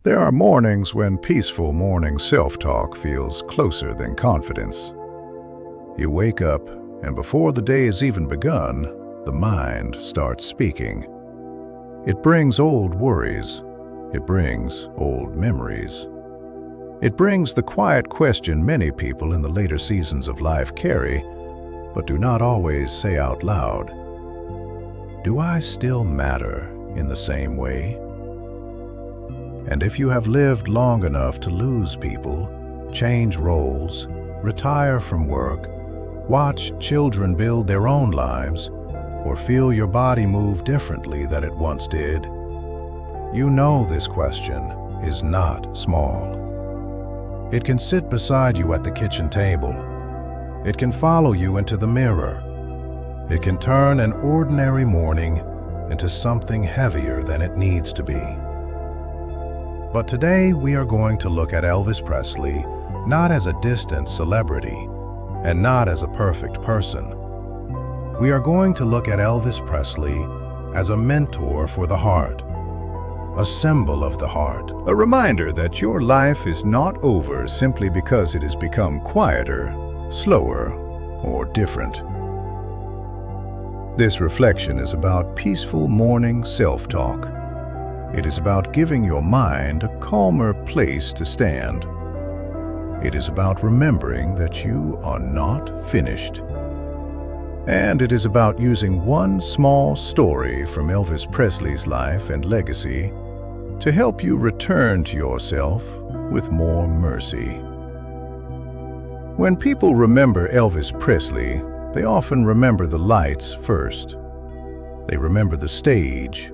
There are mornings when peaceful morning self-talk feels closer than confidence. You wake up, and before the day has even begun, the mind starts speaking. It brings old worries. It brings old memories. It brings the quiet question many people in the later seasons of life carry, but do not always say out loud. Do I still matter in the same way? And if you have lived long enough to lose people, change roles, retire from work, watch children build their own lives, or feel your body move differently than it once did, you know this question is not small. It can sit beside you at the kitchen table. It can follow you into the mirror. It can turn an ordinary morning into something heavier than it needs to be. But today we are going to look at Elvis Presley not as a distant celebrity and not as a perfect person. We are going to look at Elvis Presley as a mentor for the heart, a symbol of the heart. A reminder that your life is not over simply because it has become quieter, slower, or different. This reflection is about peaceful morning self-talk. It is about giving your mind a calmer place to stand. It is about remembering that you are not finished. And it is about using one small story from Elvis Presley's life and legacy to help you return to yourself with more mercy. When people remember Elvis Presley, they often remember the lights first. They remember the stage.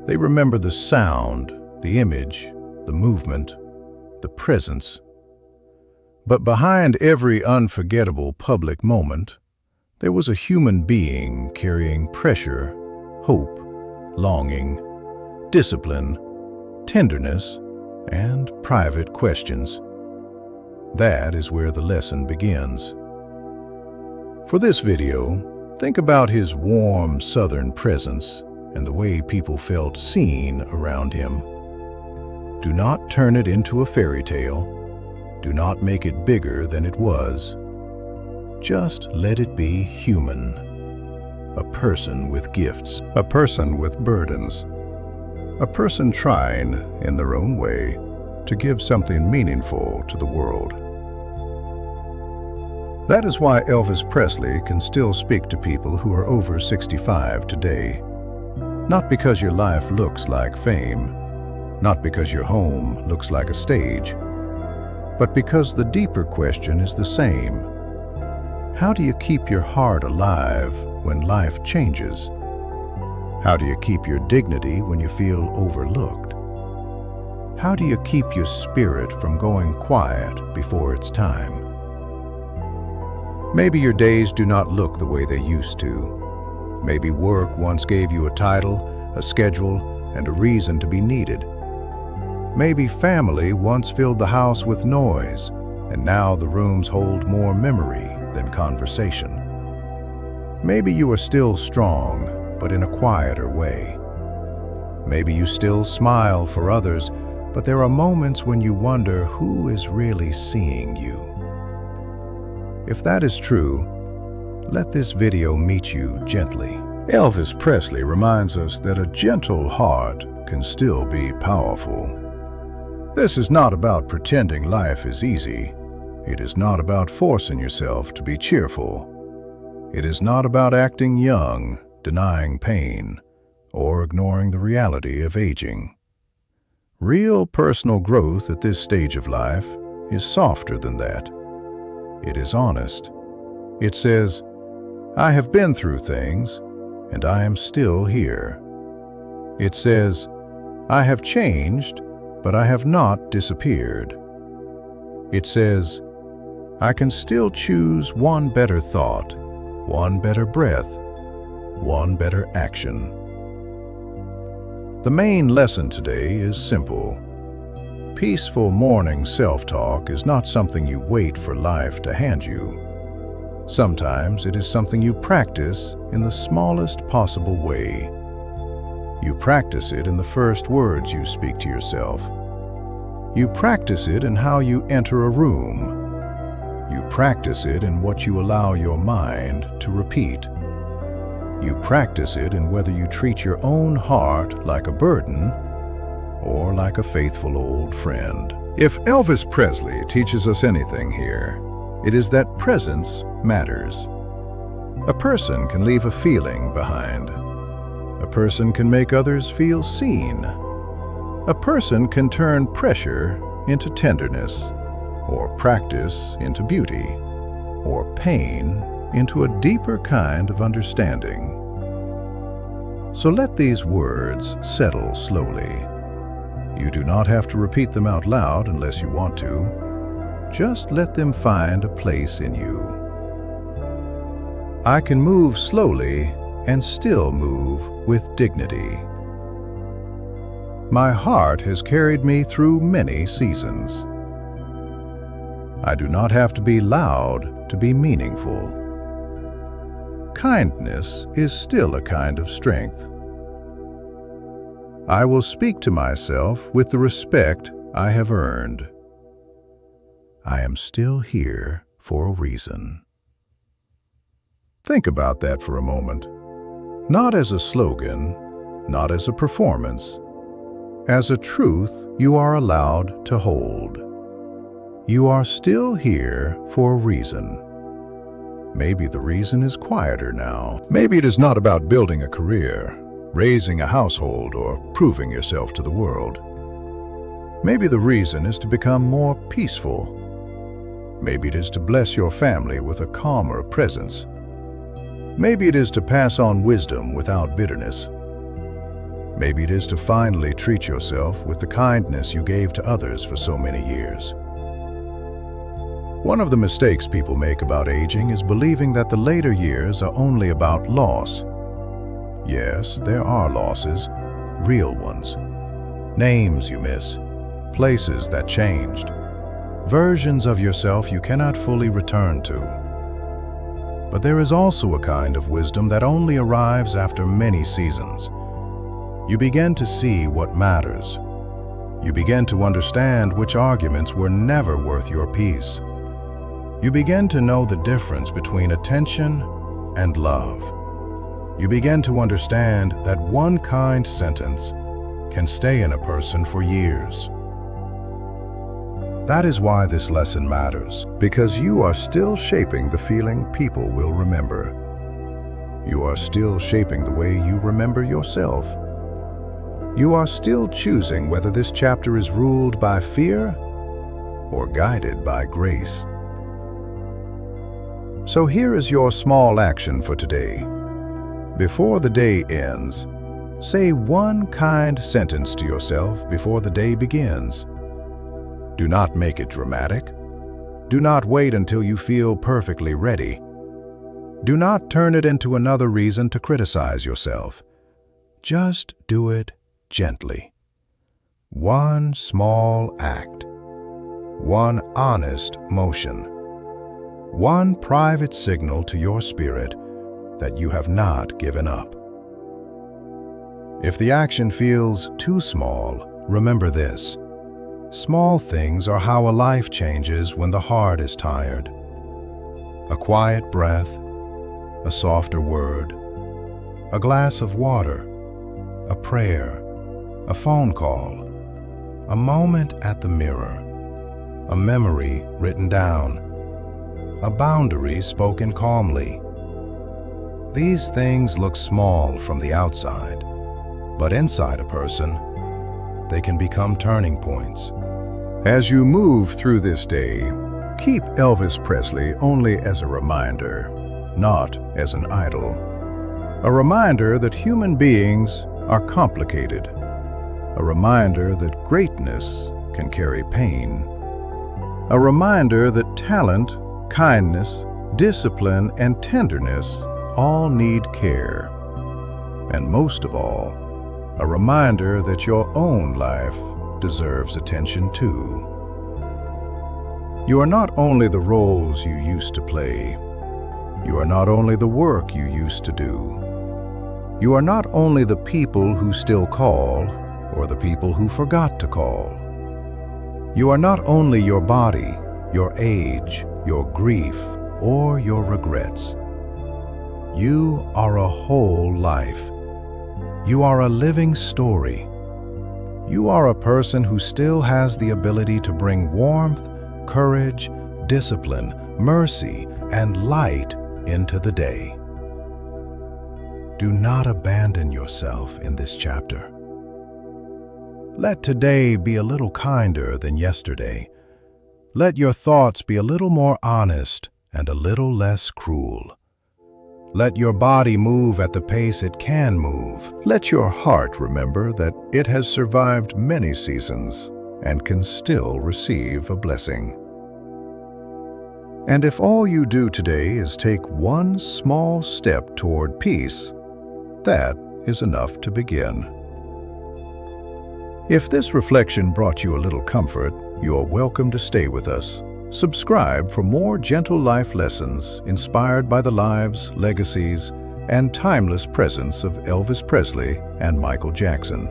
They remember the sound, the image, the movement, the presence. But behind every unforgettable public moment, there was a human being carrying pressure, hope, longing, discipline, tenderness, and private questions. That is where the lesson begins. For this video, think about his warm southern presence and the way people felt seen around him. Do not turn it into a fairy tale. Do not make it bigger than it was. Just let it be human. A person with gifts. A person with burdens. A person trying, in their own way, to give something meaningful to the world. That is why Elvis Presley can still speak to people who are over 65 today. Not because your life looks like fame, not because your home looks like a stage, but because the deeper question is the same. How do you keep your heart alive when life changes? How do you keep your dignity when you feel overlooked? How do you keep your spirit from going quiet before it's time? Maybe your days do not look the way they used to. Maybe work once gave you a title, a schedule, and a reason to be needed. Maybe family once filled the house with noise, and now the rooms hold more memory than conversation. Maybe you are still strong, but in a quieter way. Maybe you still smile for others, but there are moments when you wonder who is really seeing you. If that is true, let this video meet you gently. Elvis Presley reminds us that a gentle heart can still be powerful. This is not about pretending life is easy. It is not about forcing yourself to be cheerful. It is not about acting young, denying pain, or ignoring the reality of aging. Real personal growth at this stage of life is softer than that. It is honest. It says, I have been through things, and I am still here. It says, I have changed, but I have not disappeared. It says, I can still choose one better thought, one better breath, one better action. The main lesson today is simple. Peaceful morning self-talk is not something you wait for life to hand you. Sometimes it is something you practice in the smallest possible way. You practice it in the first words you speak to yourself, You practice it in how you enter a room. You practice it in what you allow your mind to repeat. You practice it in whether you treat your own heart like a burden or like a faithful old friend. If Elvis Presley teaches us anything here, it is that presence matters. A person can leave a feeling behind. A person can make others feel seen. A person can turn pressure into tenderness, or practice into beauty, or pain into a deeper kind of understanding. So let these words settle slowly. You do not have to repeat them out loud unless you want to. Just let them find a place in you. I can move slowly and still move with dignity. My heart has carried me through many seasons. I do not have to be loud to be meaningful. Kindness is still a kind of strength. I will speak to myself with the respect I have earned. I am still here for a reason. Think about that for a moment. Not as a slogan, not as a performance, as a truth you are allowed to hold. You are still here for a reason. Maybe the reason is quieter now. Maybe it is not about building a career, raising a household, or proving yourself to the world. Maybe the reason is to become more peaceful. Maybe it is to bless your family with a calmer presence. Maybe it is to pass on wisdom without bitterness. Maybe it is to finally treat yourself with the kindness you gave to others for so many years. One of the mistakes people make about aging is believing that the later years are only about loss. Yes, there are losses, real ones. Names you miss, places that changed, versions of yourself you cannot fully return to. But there is also a kind of wisdom that only arrives after many seasons. You begin to see what matters. You begin to understand which arguments were never worth your peace. You begin to know the difference between attention and love. You begin to understand that one kind sentence can stay in a person for years. That is why this lesson matters, because you are still shaping the feeling people will remember. You are still shaping the way you remember yourself. You are still choosing whether this chapter is ruled by fear or guided by grace. So here is your small action for today. Before the day ends, say one kind sentence to yourself before the day begins. Do not make it dramatic. Do not wait until you feel perfectly ready. Do not turn it into another reason to criticize yourself. Just do it gently. One small act. One honest motion. One private signal to your spirit that you have not given up. If the action feels too small, remember this. Small things are how a life changes when the heart is tired. A quiet breath, a softer word, a glass of water, a prayer, a phone call, a moment at the mirror, a memory written down, a boundary spoken calmly. These things look small from the outside, but inside a person, they can become turning points. As you move through this day, keep Elvis Presley only as a reminder, not as an idol. A reminder that human beings are complicated. A reminder that greatness can carry pain. A reminder that talent, kindness, discipline, and tenderness all need care. And most of all, a reminder that your own life deserves attention too. You are not only the roles you used to play. You are not only the work you used to do. You are not only the people who still call or the people who forgot to call. You are not only your body, your age, your grief, or your regrets. You are a whole life. You are a living story. You are a person who still has the ability to bring warmth, courage, discipline, mercy, and light into the day. Do not abandon yourself in this chapter. Let today be a little kinder than yesterday. Let your thoughts be a little more honest and a little less cruel. Let your body move at the pace it can move. Let your heart remember that it has survived many seasons and can still receive a blessing. And if all you do today is take one small step toward peace, that is enough to begin. If this reflection brought you a little comfort, you are welcome to stay with us. Subscribe for more gentle life lessons inspired by the lives, legacies, and timeless presence of Elvis Presley and Michael Jackson.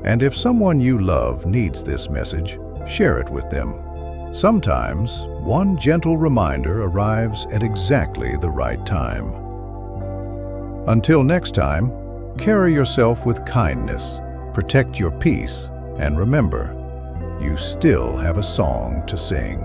And if someone you love needs this message, share it with them. Sometimes, one gentle reminder arrives at exactly the right time. Until next time, carry yourself with kindness, protect your peace, and remember, you still have a song to sing.